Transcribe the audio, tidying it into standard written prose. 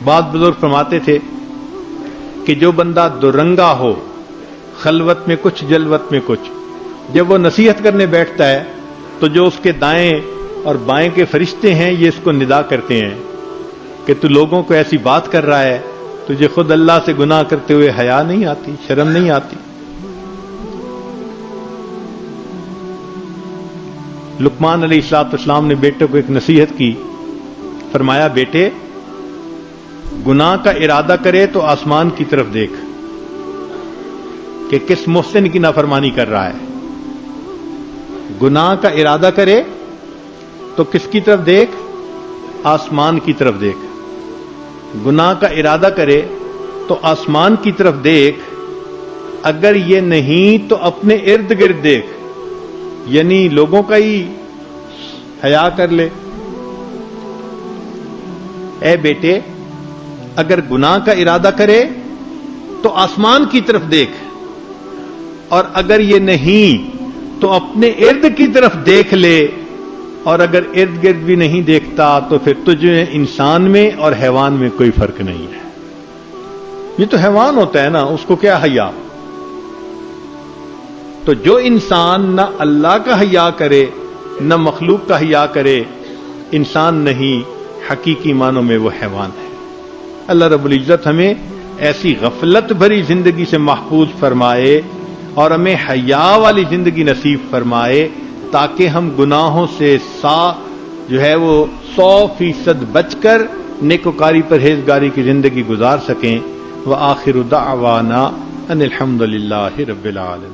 بعض بزرگ فرماتے تھے کہ جو بندہ درنگا ہو، خلوت میں کچھ جلوت میں کچھ، جب وہ نصیحت کرنے بیٹھتا ہے تو جو اس کے دائیں اور بائیں کے فرشتے ہیں یہ اس کو ندا کرتے ہیں کہ تو لوگوں کو ایسی بات کر رہا ہے، تجھے خود اللہ سے گناہ کرتے ہوئے حیا نہیں آتی، شرم نہیں آتی۔ لقمان علیہ السلام نے بیٹے کو ایک نصیحت کی، فرمایا بیٹے گناہ کا ارادہ کرے تو آسمان کی طرف دیکھ کہ کس محسن کی نافرمانی کر رہا ہے، گناہ کا ارادہ کرے تو کس کی طرف دیکھ؟ آسمان کی طرف دیکھ۔ گناہ کا ارادہ کرے تو آسمان کی طرف دیکھ، اگر یہ نہیں تو اپنے ارد گرد دیکھ، یعنی لوگوں کا ہی حیا کر لے۔ اے بیٹے اگر گناہ کا ارادہ کرے تو آسمان کی طرف دیکھ، اور اگر یہ نہیں تو اپنے ارد کی طرف دیکھ لے، اور اگر ارد گرد بھی نہیں دیکھتا تو پھر تجھے انسان میں اور حیوان میں کوئی فرق نہیں ہے۔ یہ تو حیوان ہوتا ہے نا، اس کو کیا حیا؟ تو جو انسان نہ اللہ کا حیا کرے نہ مخلوق کا حیا کرے، انسان نہیں، حقیقی معنوں میں وہ حیوان ہے۔ اللہ رب العزت ہمیں ایسی غفلت بھری زندگی سے محفوظ فرمائے اور ہمیں حیا والی زندگی نصیب فرمائے، تاکہ ہم گناہوں سے جو ہے وہ 100% بچ کر نیکوکاری پرہیزگاری کی زندگی گزار سکیں۔ وآخر دعوانا ان الحمد للہ رب العالمین۔